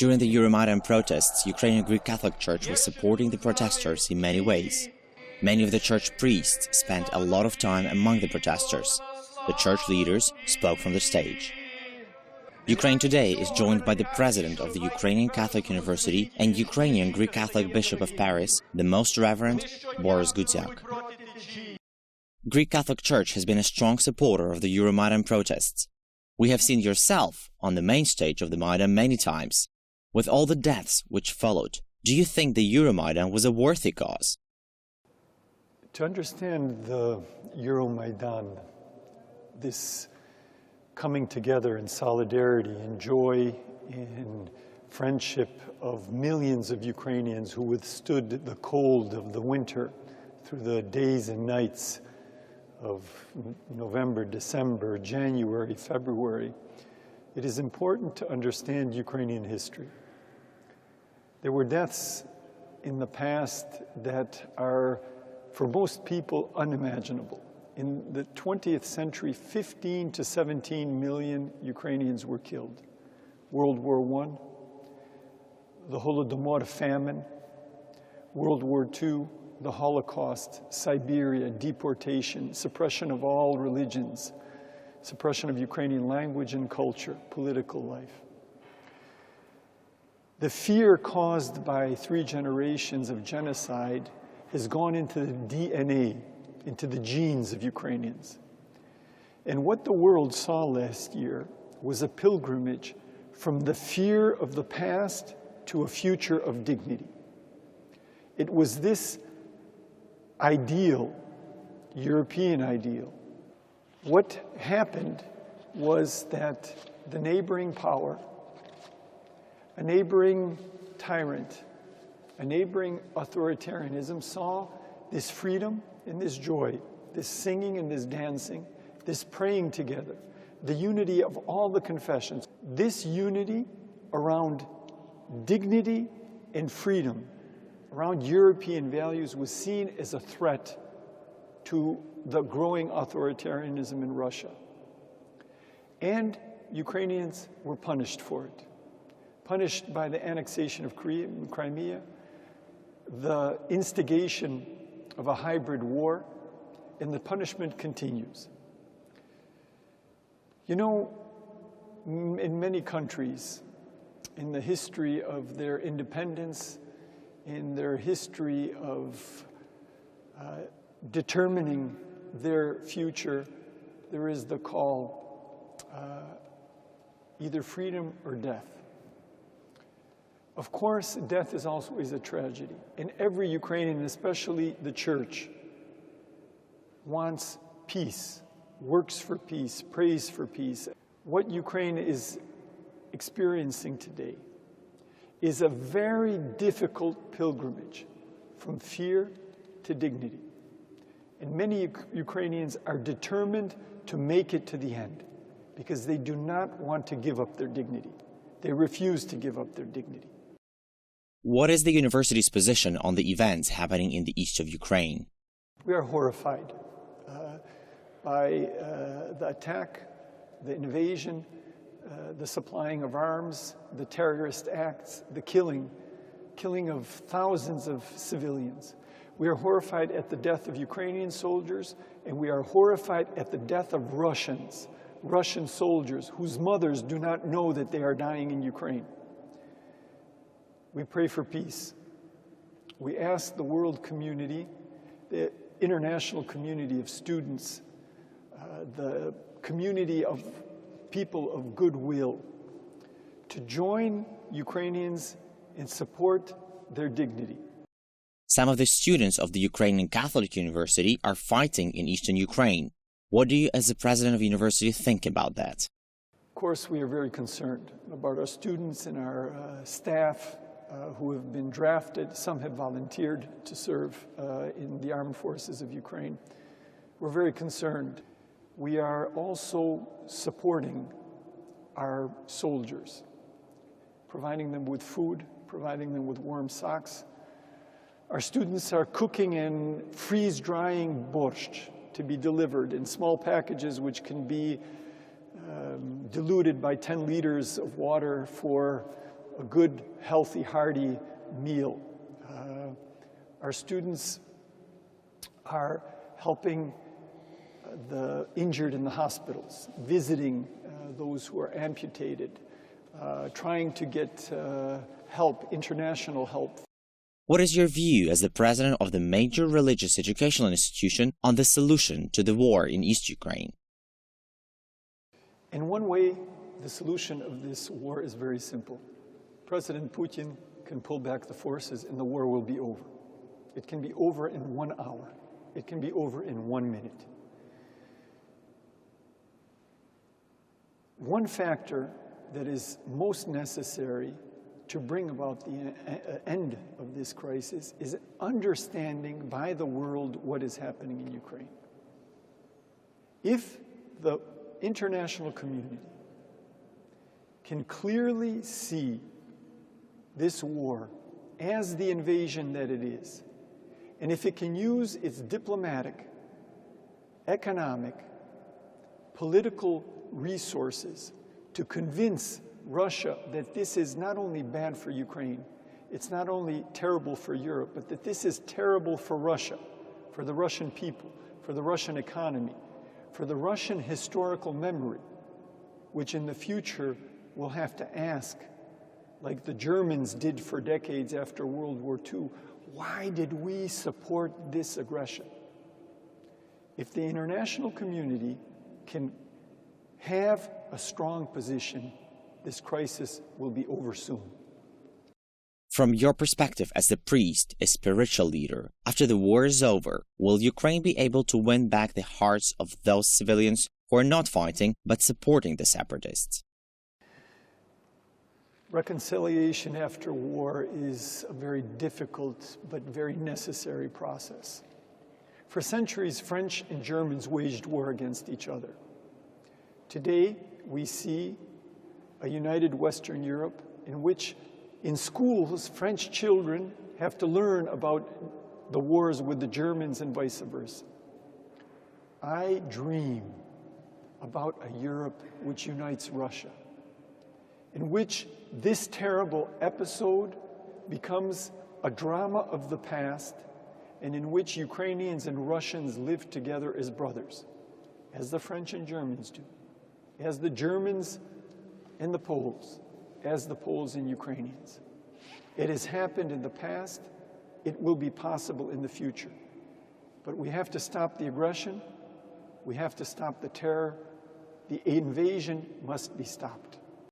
During the Euromaidan protests, Ukrainian Greek Catholic Church was supporting the protesters in many ways. Many of the church priests spent a lot of time among the protesters. The church leaders spoke from the stage. Ukraine Today is joined by the president of the Ukrainian Catholic University and Ukrainian Greek Catholic Bishop of Paris, the Most Reverend Borys Gudziak. Greek Catholic Church has been a strong supporter of the Euromaidan protests. We have seen yourself on the main stage of the Maidan many times. With all the deaths which followed, do you think the Euromaidan was a worthy cause? To understand the Euromaidan, this coming together in solidarity, in joy, in friendship of millions of Ukrainians who withstood the cold of the winter through the days and nights of November, December, January, February, it is important to understand Ukrainian history. There were deaths in the past that are, for most people, unimaginable. In the 20th century, 15 to 17 million Ukrainians were killed. World War I, the Holodomor famine, World War II, the Holocaust, Siberia, deportation, suppression of all religions, suppression of Ukrainian language and culture, political life. The fear caused by 3 generations of genocide has gone into the DNA, into the genes of Ukrainians. And what the world saw last year was a pilgrimage from the fear of the past to a future of dignity. It was this ideal, European ideal. What happened was that the neighboring power, a neighboring tyrant, a neighboring authoritarianism saw this freedom and this joy, this singing and this dancing, this praying together, the unity of all the confessions. This unity around dignity and freedom, around European values, was seen as a threat to the growing authoritarianism in Russia. And Ukrainians were punished for it. Punished by the annexation of Crimea, the instigation of a hybrid war, and the punishment continues. You know, in many countries, in the history of their independence, in their history of determining their future, there is the call, either freedom or death. Of course, death is always a tragedy, and every Ukrainian, especially the church, wants peace, works for peace, prays for peace. What Ukraine is experiencing today is a very difficult pilgrimage from fear to dignity. And many Ukrainians are determined to make it to the end because they do not want to give up their dignity. They refuse to give up their dignity. What is the university's position on the events happening in the east of Ukraine? We are horrified by the attack, the invasion, the supplying of arms, the terrorist acts, the killing of thousands of civilians. We are horrified at the death of Ukrainian soldiers, and we are horrified at the death of Russian soldiers whose mothers do not know that they are dying in Ukraine. We pray for peace. We ask the world community, the international community of students, the community of people of goodwill, to join Ukrainians and support their dignity. Some of the students of the Ukrainian Catholic University are fighting in eastern Ukraine. What do you, as the president of the university, think about that? Of course, we are very concerned about our students and our staff who have been drafted. Some have volunteered to serve in the armed forces of Ukraine. We're very concerned. We are also supporting our soldiers, providing them with food, providing them with warm socks. Our students are cooking and freeze-drying borscht to be delivered in small packages which can be diluted by 10 liters of water for a good, healthy, hearty meal. Our students are helping the injured in the hospitals, visiting those who are amputated, trying to get help, international help. What is your view as the president of the major religious educational institution on the solution to the war in East Ukraine? In one way, the solution of this war is very simple. President Putin can pull back the forces and the war will be over. It can be over in 1 hour. It can be over in 1 minute. One factor that is most necessary to bring about the end of this crisis is understanding by the world what is happening in Ukraine. If the international community can clearly see this war as the invasion that it is, and if it can use its diplomatic, economic, political resources to convince Russia that this is not only bad for Ukraine, it's not only terrible for Europe, but that this is terrible for Russia, for the Russian people, for the Russian economy, for the Russian historical memory, which in the future will have to ask, like the Germans did for decades after World War II, why did we support this aggression? If the international community can have a strong position, this crisis will be over soon. From your perspective as the priest, a spiritual leader, after the war is over, will Ukraine be able to win back the hearts of those civilians who are not fighting but supporting the separatists? Reconciliation after war is a very difficult but very necessary process. For centuries, French and Germans waged war against each other. Today, we see a united Western Europe in which, in schools, French children have to learn about the wars with the Germans and vice versa. I dream about a Europe which unites Russia, in which this terrible episode becomes a drama of the past, and in which Ukrainians and Russians live together as brothers, as the French and Germans do, as the Germans and the Poles, as the Poles and Ukrainians. It has happened in the past. It will be possible in the future. But we have to stop the aggression. We have to stop the terror. The invasion must be stopped.